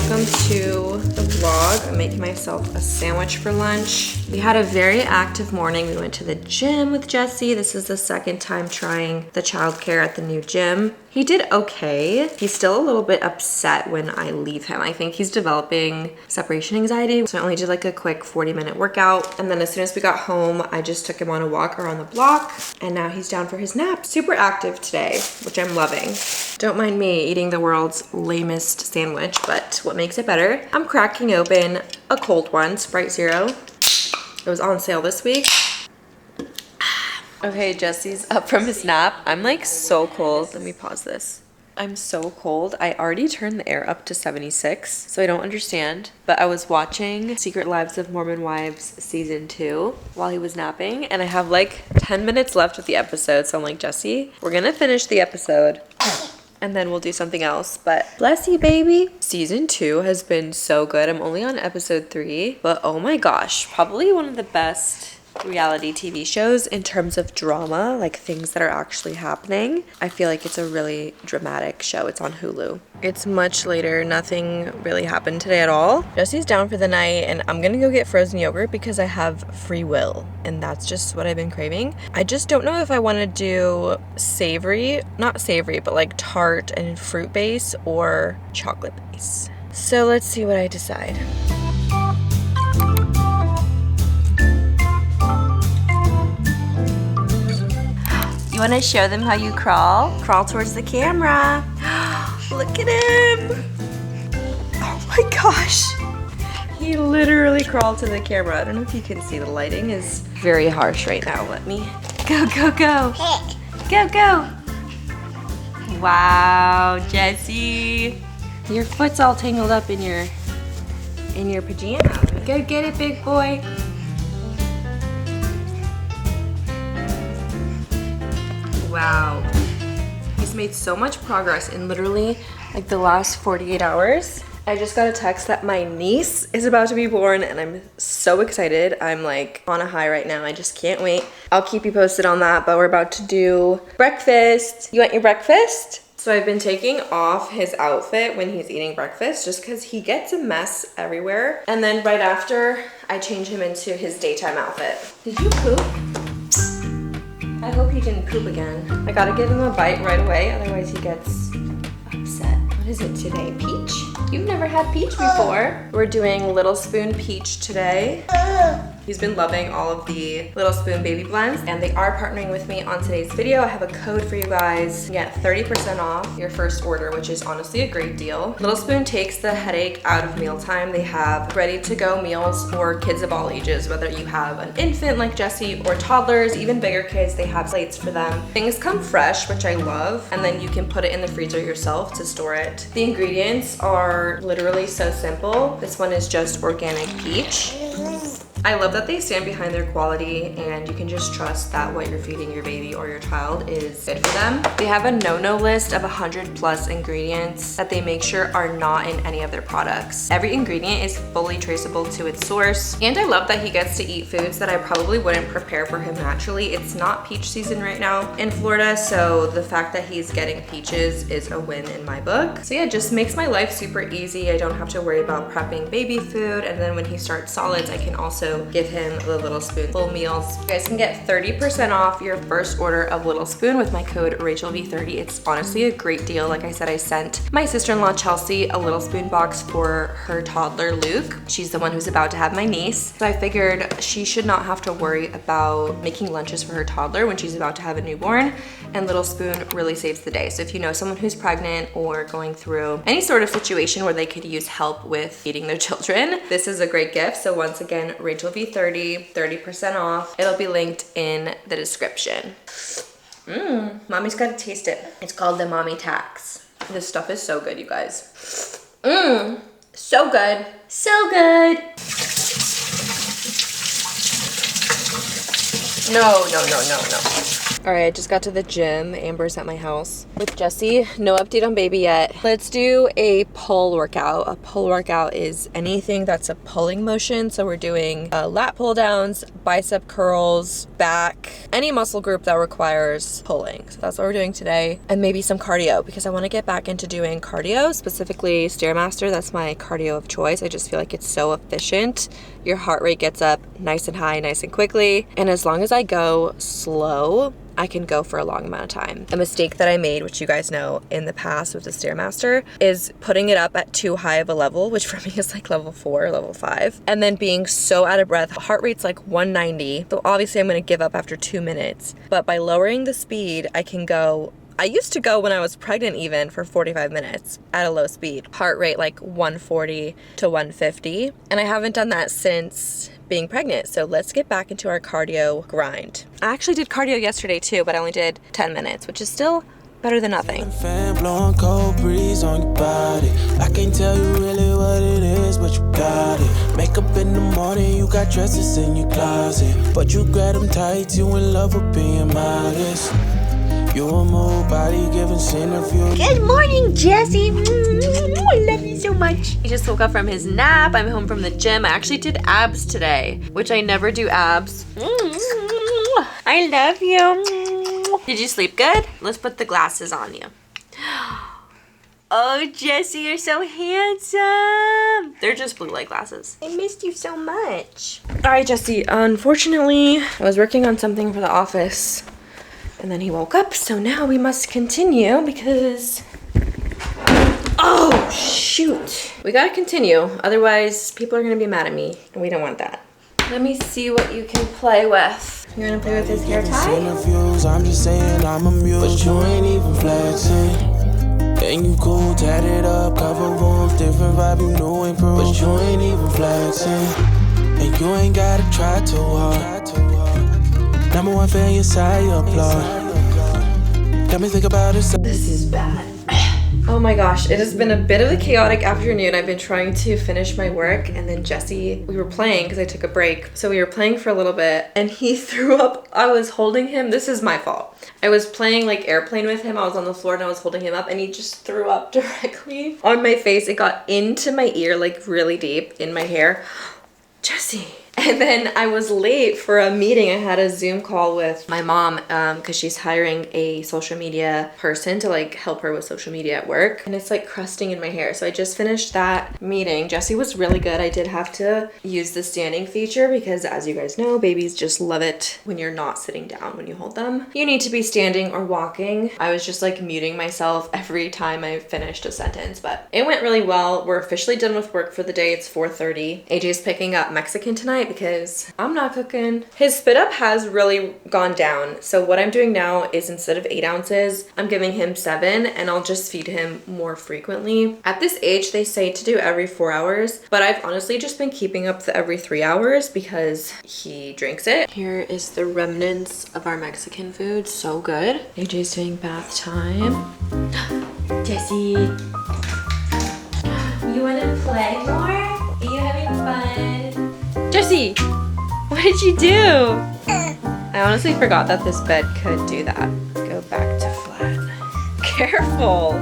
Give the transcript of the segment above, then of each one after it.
welcome to the vlog. I'm making myself a sandwich for lunch. We had a very active morning. We went to the gym with Jesse. This is the second time trying the childcare at the new gym. He did okay. He's still a little bit upset when I leave him. I think he's developing separation anxiety. So I only did like a quick 40-minute workout. And then as soon as we got home, I just took him on a walk around the block. And now he's down for his nap. Super active today, which I'm loving. Don't mind me eating the world's lamest sandwich, but what makes it better? I'm cracking open a cold one, Sprite Zero. It was on sale this week. Okay, Jesse's up from his nap. I'm like so cold. Let me pause this. I'm so cold. I already turned the air up to 76, so I don't understand. But I was watching Secret Lives of Mormon Wives season 2 while he was napping, and I have like 10 minutes left of the episode. So I'm like, Jesse, we're gonna finish the episode and then we'll do something else. But bless you, baby. Season 2 has been so good. I'm only on episode 3, but oh my gosh, probably one of the best reality TV shows in terms of drama, like things that are actually happening. I feel like it's a really dramatic show. It's on Hulu. It's much later. Nothing really happened today at all. Jesse's down for the night and I'm gonna go get frozen yogurt because I have free will and that's just what I've been craving. I just don't know if I want to do savory, not savory, but like tart and fruit base or chocolate base. So let's see what I decide. You want to show them how you crawl? Crawl towards the camera. Look at him. Oh my gosh. He literally crawled to the camera. I don't know if you can see, the lighting is very harsh right now. Let me go, go, go. Go, go. Wow, Jesse. Your foot's all tangled up in your pajamas. Go get it, big boy. Wow, he's made so much progress in literally like the last 48 hours. I just got a text that my niece is about to be born and I'm so excited. I'm like on a high right now. I just can't wait. I'll keep you posted on that, but we're about to do breakfast. You want your breakfast? So I've been taking off his outfit when he's eating breakfast just because he gets a mess everywhere. And then right after, I change him into his daytime outfit. Did you poop? I hope he didn't poop again. I gotta give him a bite right away, otherwise he gets upset. What is it today? Peach? You've never had peach before. We're doing Little Spoon Peach today. He's been loving all of the Little Spoon baby blends, and they are partnering with me on today's video. I have a code for you guys. You get 30% off your first order, which is honestly a great deal. Little Spoon takes the headache out of mealtime. They have ready-to-go meals for kids of all ages, whether you have an infant like Jesse or toddlers, even bigger kids, they have plates for them. Things come fresh, which I love, and then you can put it in the freezer yourself to store it. The ingredients are literally so simple. This one is just organic peach. I love that they stand behind their quality and you can just trust that what you're feeding your baby or your child is good for them. They have a no-no list of 100+ ingredients that they make sure are not in any of their products. Every ingredient is fully traceable to its source. And I love that he gets to eat foods that I probably wouldn't prepare for him naturally. It's not peach season right now in Florida, so the fact that he's getting peaches is a win in my book. So yeah, it just makes my life super easy. I don't have to worry about prepping baby food, and then when he starts solids, I can also give him the Little Spoon full meals. You guys can get 30% off your first order of Little Spoon with my code RachelV30. It's honestly a great deal. Like I said, I sent my sister-in-law Chelsea a Little Spoon box for her toddler Luke. She's the one who's about to have my niece. So I figured she should not have to worry about making lunches for her toddler when she's about to have a newborn, and Little Spoon really saves the day. So if you know someone who's pregnant or going through any sort of situation where they could use help with feeding their children, this is a great gift. So once again, RachelV30, 30% off. It'll be linked in the description. Mommy's gotta taste it. It's called the Mommy Tax. This stuff is so good, you guys. So good. So good. No. All right, I just got to the gym. Amber's at my house with Jesse. No update on baby yet. Let's do a pull workout. A pull workout is anything that's a pulling motion. So we're doing lat pull downs, bicep curls, back, any muscle group that requires pulling. So that's what we're doing today. And maybe some cardio because I want to get back into doing cardio, specifically Stairmaster. That's my cardio of choice. I just feel like it's so efficient. Your heart rate gets up nice and high, nice and quickly. And as long as I go slow, I can go for a long amount of time. A mistake that I made, which you guys know in the past with the Stairmaster, is putting it up at too high of a level, which for me is like level 4, level 5, and then being so out of breath. Heart rate's like 190. So obviously I'm gonna give up after 2 minutes. But by lowering the speed, I can go. I used to go when I was pregnant even for 45 minutes at a low speed. Heart rate like 140 to 150. And I haven't done that since being pregnant. So let's get back into our cardio grind. I actually did cardio yesterday too, but I only did 10 minutes, which is still better than nothing. Fan blowing cold breeze on your body. I can't tell you really what it is, but you got it. Makeup in the morning, you got dresses in your closet, but you grab them tight, you in love with being modest. You a move body giving centrifuge. Good morning, Jesse. I love you so much. He just woke up from his nap. I'm home from the gym. I actually did abs today, which I never do abs. I love you. Did you sleep good? Let's put the glasses on you. Oh, Jesse, you're so handsome. They're just blue light glasses. I missed you so much. All right, Jesse. Unfortunately, I was working on something for the office. And then he woke up, so now we must continue because... Oh, shoot. We gotta continue, otherwise people are gonna be mad at me, and we don't want that. Let me see what you can play with. You wanna play with his hair tie? I'm just saying I'm amused, but you ain't even flexing. And you cool, tatted up, cover warmth, different vibe, you know ain't pro, but you ain't even flexing. And you ain't gotta try too hard. Number one fan, your side, your applaud. Got me think about it. This is bad. Oh my gosh, it has been a bit of a chaotic afternoon. I've been trying to finish my work, and then Jesse, we were playing because I took a break. So we were playing for a little bit and he threw up. I was holding him. This is my fault. I was playing like airplane with him. I was on the floor and I was holding him up and he just threw up directly on my face. It got into my ear, like really deep in my hair. Jesse. And then I was late for a meeting. I had a Zoom call with my mom because she's hiring a social media person to like help her with social media at work. And it's like crusting in my hair. So I just finished that meeting. Jesse was really good. I did have to use the standing feature because as you guys know, babies just love it when you're not sitting down when you hold them. You need to be standing or walking. I was just like muting myself every time I finished a sentence, but it went really well. We're officially done with work for the day. It's 4:30. AJ's picking up Mexican tonight because I'm not cooking. His spit up has really gone down. So what I'm doing now is instead of 8 ounces, I'm giving him 7 and I'll just feed him more frequently. At this age, they say to do every 4 hours, but I've honestly just been keeping up the every 3 hours because he drinks it. Here is the remnants of our Mexican food. So good. AJ's doing bath time. Jesse, you wanna play more? Are you having fun? Jesse, what did you do? I honestly forgot that this bed could do that. Go back to flat. Careful.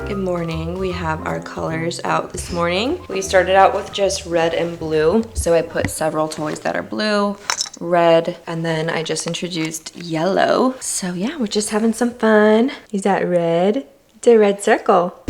Good morning. We have our colors out this morning. We started out with just red and blue. So I put several toys that are blue, red, and then I just introduced yellow. So yeah, we're just having some fun. Is that red? It's a red circle.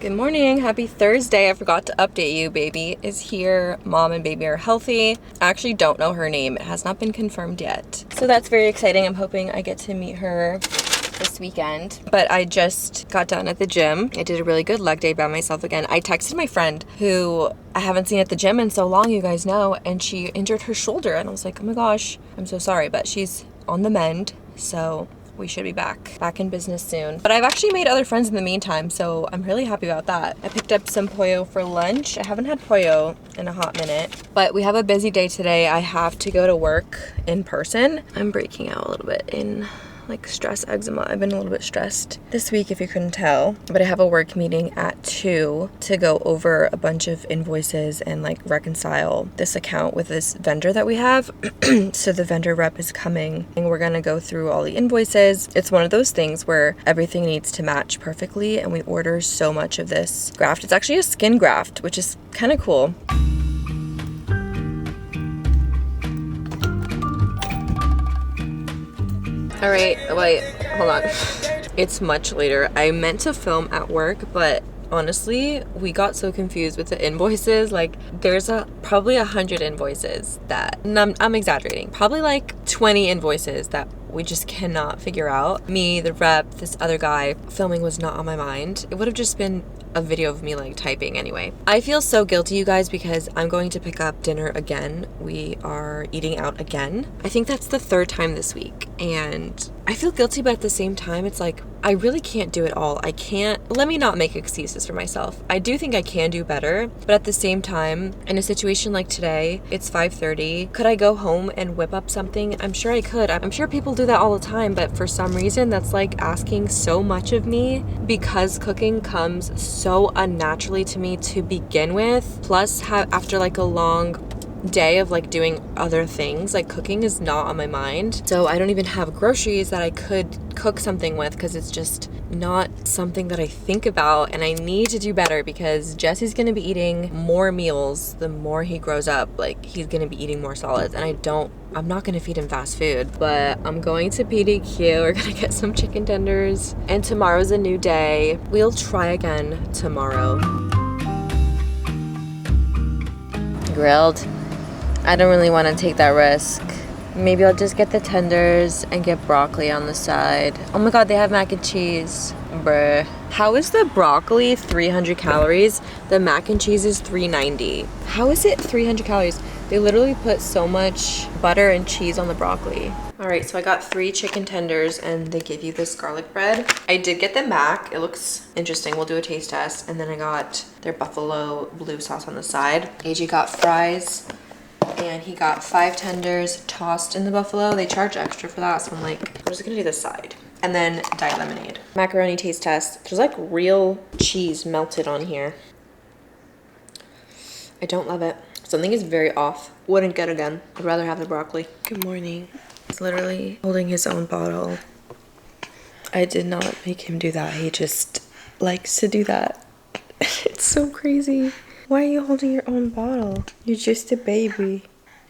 Good morning, happy Thursday. I forgot to update you. Baby is here, mom and baby are healthy. I actually don't know her name. It has not been confirmed yet. So that's very exciting. I'm hoping I get to meet her this weekend. But I just got done at the gym. I did a really good leg day by myself again. I texted my friend who I haven't seen at the gym in so long, you guys know, and she injured her shoulder. And I was like, oh my gosh, I'm so sorry, but she's on the mend. So we should be back in business soon. But I've actually made other friends in the meantime, so I'm really happy about that. I picked up some pollo for lunch. I haven't had pollo in a hot minute, but we have a busy day today. I have to go to work in person. I'm breaking out a little bit in like stress eczema. I've been a little bit stressed this week, if you couldn't tell, but I have a work meeting at 2 to go over a bunch of invoices and like reconcile this account with this vendor that we have. So the vendor rep is coming and we're gonna go through all the invoices. It's one of those things where everything needs to match perfectly, and we order so much of this graft. It's actually a skin graft, which is kind of cool. All right, wait, hold on. It's much later. I meant to film at work, but honestly, we got so confused with the invoices. Like, there's probably 100 invoices that, and I'm exaggerating, probably like 20 invoices that we just cannot figure out. Me, the rep, this other guy, filming was not on my mind. It would have just been a video of me like typing anyway. I feel so guilty, you guys, because I'm going to pick up dinner again. We are eating out again. I think that's the 3rd time this week, and I feel guilty, but at the same time, it's like, I really can't do it all. I can't, let me not make excuses for myself. I do think I can do better, but at the same time, in a situation like today, it's 5:30. Could I go home and whip up something? I'm sure I could. I'm sure people do that all the time, but for some reason, that's like asking so much of me, because cooking comes so unnaturally to me to begin with. Plus, after like a long day of like doing other things, like cooking is not on my mind. So I don't even have groceries that I could cook something with, because it's just not something that I think about, and I need to do better because Jesse's gonna be eating more meals the more he grows up. Like, he's gonna be eating more solids, and I'm not gonna feed him fast food, but I'm going to PDQ. We're gonna get some chicken tenders, and tomorrow's a new day. We'll try again tomorrow. Grilled. I don't really want to take that risk. Maybe I'll just get the tenders and get broccoli on the side. Oh my god, they have mac and cheese. Bruh. How is the broccoli 300 calories? The mac and cheese is 390. How is it 300 calories? They literally put so much butter and cheese on the broccoli. All right, so I got 3 chicken tenders and they give you this garlic bread. I did get the mac. It looks interesting. We'll do a taste test. And then I got their buffalo blue sauce on the side. AJ got fries. And he got 5 tenders tossed in the buffalo. They charge extra for that, so I'm like, I'm just gonna do this side. And then diet lemonade. Macaroni taste test. There's like real cheese melted on here. I don't love it. Something is very off. Wouldn't get again. I'd rather have the broccoli. Good morning. He's literally holding his own bottle. I did not make him do that. He just likes to do that. It's so crazy. Why are you holding your own bottle? You're just a baby.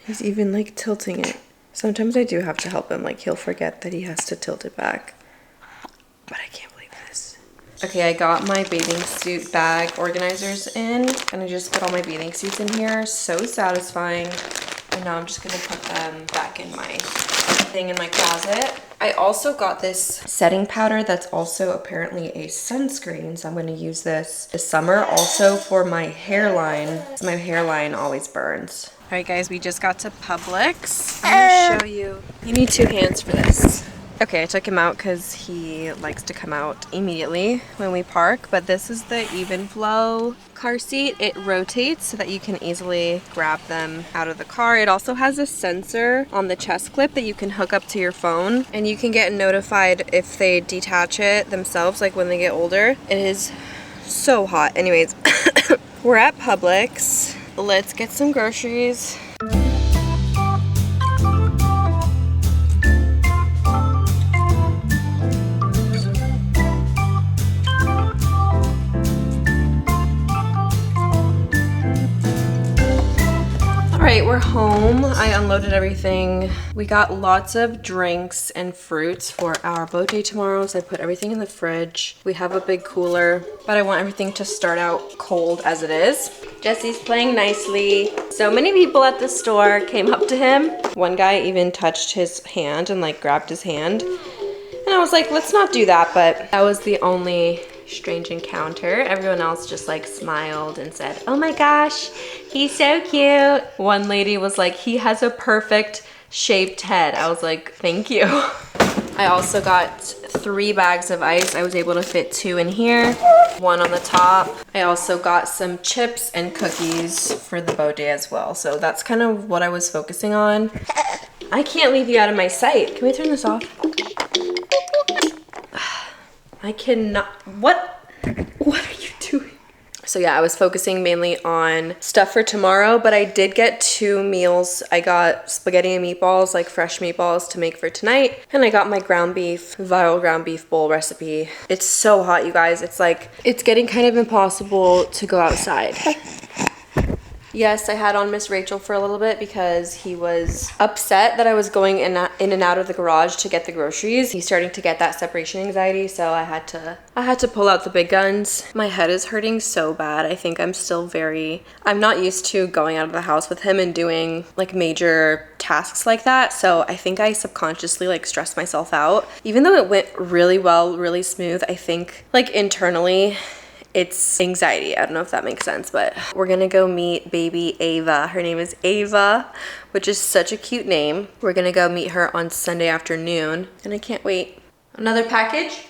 He's even like tilting it. Sometimes I do have to help him. Like, he'll forget that he has to tilt it back. But I can't believe this. Okay, I got my bathing suit bag organizers in, and I just put all my bathing suits in here. So satisfying. And now I'm just gonna put them back in my thing in my closet. I also got this setting powder that's also apparently a sunscreen, so I'm going to use this summer also for my hairline. My hairline always burns. All right, guys, we just got to Publix. I'm gonna show you. You need 2 hands for this. Okay, I took him out because he likes to come out immediately when we park, but this is the Even Flow car seat. It rotates so that you can easily grab them out of the car. It also has a sensor on the chest clip that you can hook up to your phone, and you can get notified if they detach it themselves, like when they get older. It is so hot. Anyways, we're at Publix. Let's get some groceries. Alright, we're home. I unloaded everything. We got lots of drinks and fruits for our boat day tomorrow, so I put everything in the fridge. We have a big cooler, but I want everything to start out cold as it is. Jesse's playing nicely. So many people at the store came up to him. One guy even touched his hand and like grabbed his hand. And I was like, let's not do that, but that was the only strange encounter. Everyone else just like smiled and said, oh my gosh, he's so cute. One lady was like, he has a perfect shaped head. I was like, thank you. I also got 3 bags of ice. I was able to fit 2 in here, 1 on the top. I also got some chips and cookies for the boat day as well. So that's kind of what I was focusing on. I can't leave you out of my sight. Can we turn this off? I cannot. What are you doing? So yeah, I was focusing mainly on stuff for tomorrow, but I did get 2 meals. I got spaghetti and meatballs, like fresh meatballs to make for tonight. And I got my ground beef, viral ground beef bowl recipe. It's so hot, you guys. It's like, it's getting kind of impossible to go outside. Yes, I had on Miss Rachel for a little bit because he was upset that I was going in and out of the garage to get the groceries. He's starting to get that separation anxiety, so I had to pull out the big guns. My head is hurting so bad. I think I'm not used to going out of the house with him and doing like major tasks like that. So I think I subconsciously like stressed myself out. Even though it went really well, really smooth, I think like internally it's anxiety. I don't know if that makes sense, but we're gonna go meet baby Ava. Her name is Ava, which is such a cute name. We're gonna go meet her on Sunday afternoon, and I can't wait. Another package?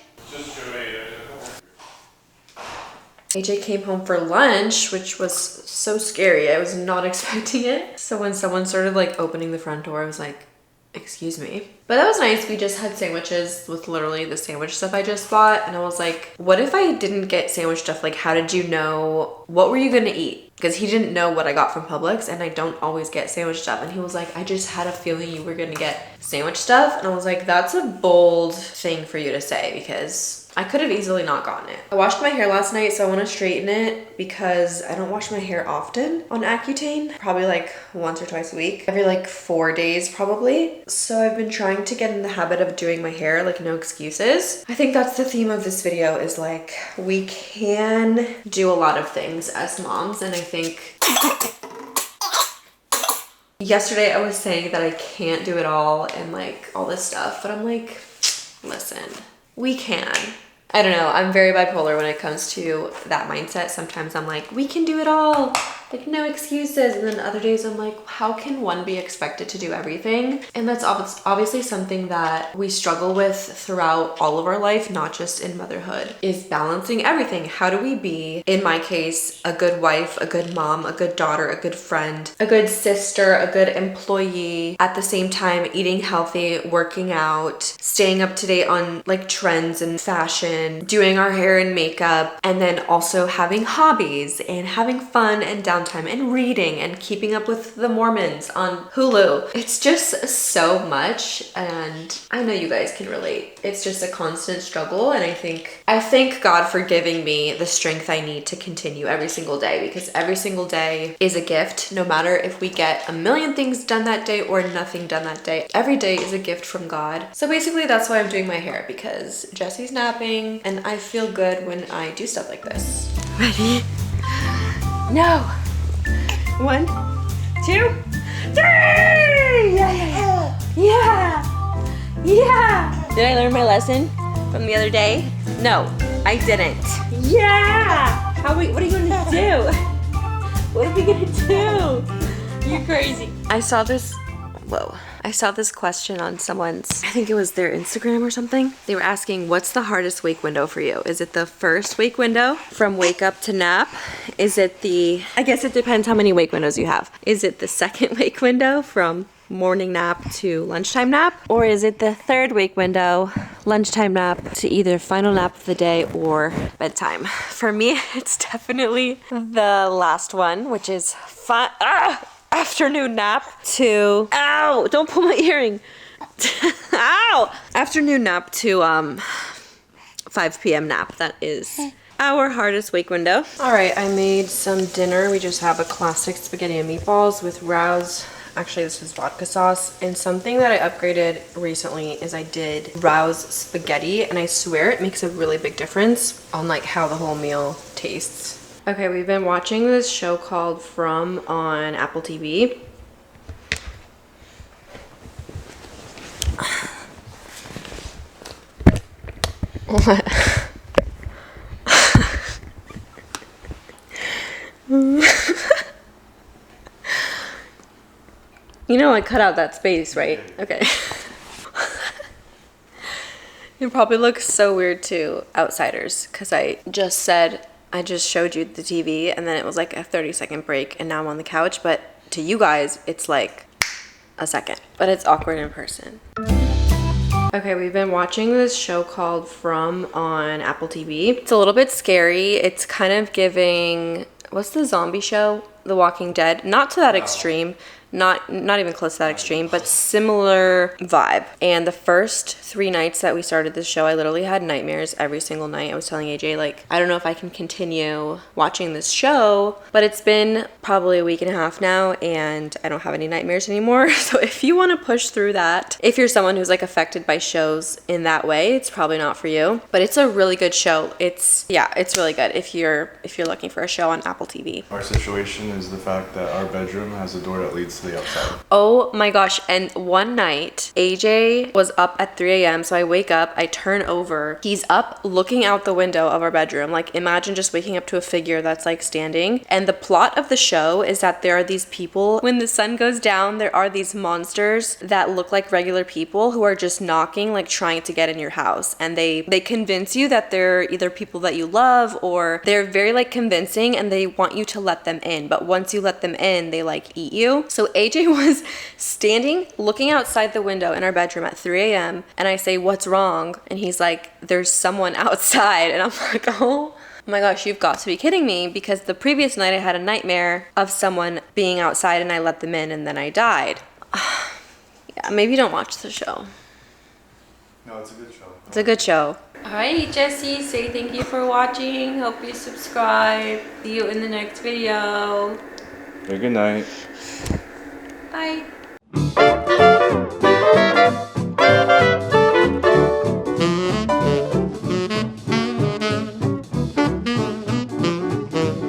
AJ came home for lunch, which was so scary. I was not expecting it. So when someone started like opening the front door, I was like, excuse me. But that was nice. We just had sandwiches with literally the sandwich stuff I just bought. And I was like, what if I didn't get sandwich stuff? Like, how did you know? What were you gonna eat? Because he didn't know what I got from Publix, and I don't always get sandwich stuff. And he was like, I just had a feeling you were gonna get sandwich stuff. And I was like, that's a bold thing for you to say, because I could have easily not gotten it. I washed my hair last night, so I want to straighten it because I don't wash my hair often on Accutane. Probably like once or twice a week. Every like 4 days probably. So I've been trying to get in the habit of doing my hair, like no excuses. I think that's the theme of this video, is like we can do a lot of things as moms, and I think yesterday I was saying that I can't do it all and like all this stuff, but I'm like, listen, we can. I don't know, I'm very bipolar when it comes to that mindset. Sometimes I'm like, we can do it all, like no excuses. And then other days I'm like, how can one be expected to do everything? And that's obviously something that we struggle with throughout all of our life, not just in motherhood, is balancing everything. How do we be, in my case, a good wife, a good mom, a good daughter, a good friend, a good sister, a good employee, at the same time eating healthy, working out, staying up to date on like trends and fashion, doing our hair and makeup, and then also having hobbies and having fun and downtime and reading and keeping up with the Mormons on Hulu. It's just so much, and I know you guys can relate. It's just a constant struggle, and I thank God for giving me the strength I need to continue every single day, because every single day is a gift. No matter if we get a million things done that day or nothing done that day, every day is a gift from God. So basically that's why I'm doing my hair, because Jesse's napping and I feel good when I do stuff like this. Ready? No. 1, 2, 3! Yeah! Did I learn my lesson from the other day? No, I didn't. Yeah! What are you gonna do? What are we gonna do? You're crazy. I saw this question on someone's, I think it was their Instagram or something. They were asking, what's the hardest wake window for you? Is it the first wake window from wake up to nap? Is it I guess it depends how many wake windows you have. Is it the second wake window from morning nap to lunchtime nap? Or is it the third wake window, lunchtime nap to either final nap of the day or bedtime? For me, it's definitely the last one, which is afternoon nap to, ow, don't pull my earring. Ow! Afternoon nap to 5 p.m. nap. That is our hardest wake window. All right, I made some dinner. We just have a classic spaghetti and meatballs with Rouse. Actually, this is vodka sauce. And something that I upgraded recently is I did Rouse spaghetti, and I swear it makes a really big difference on like how the whole meal tastes. Okay, we've been watching this show called From on Apple TV. What? You know I cut out that space, right? Okay. It probably looks so weird to outsiders because I just showed you the TV and then it was like a 30-second break and now I'm on the couch, but to you guys, it's like a second. But it's awkward in person. Okay, we've been watching this show called From on Apple TV. It's a little bit scary. It's kind of giving, what's the zombie show? The Walking Dead. Not to that extreme. Not even close to that extreme, but similar vibe. And the first 3 nights that we started this show, I literally had nightmares every single night. I was telling AJ, like, I don't know if I can continue watching this show, but it's been probably a week and a half now, and I don't have any nightmares anymore. So if you want to push through that, if you're someone who's like affected by shows in that way, it's probably not for you. But it's a really good show. It's really good if you're looking for a show on Apple TV. Our situation is the fact that our bedroom has a door that leads to the outside. Oh my gosh. And one night, AJ was up at 3 a.m. So I wake up, I turn over. He's up looking out the window of our bedroom. Like, imagine just waking up to a figure that's like standing. And the plot of the show is that there are these people, when the sun goes down, there are these monsters that look like regular people who are just knocking, like trying to get in your house. And they convince you that they're either people that you love, or they're very like convincing and they want you to let them in. But once you let them in, they like eat you. So AJ was standing looking outside the window in our bedroom at 3 a.m. and I say, "What's wrong?" And he's like, "There's someone outside." And I'm like, oh my gosh, you've got to be kidding me, because the previous night I had a nightmare of someone being outside and I let them in and then I died. Yeah, maybe don't watch the show. No, it's a good show. It's a good show. Alright, Jessie, say thank you for watching. Hope you subscribe. See you in the next video. Good night. Bye.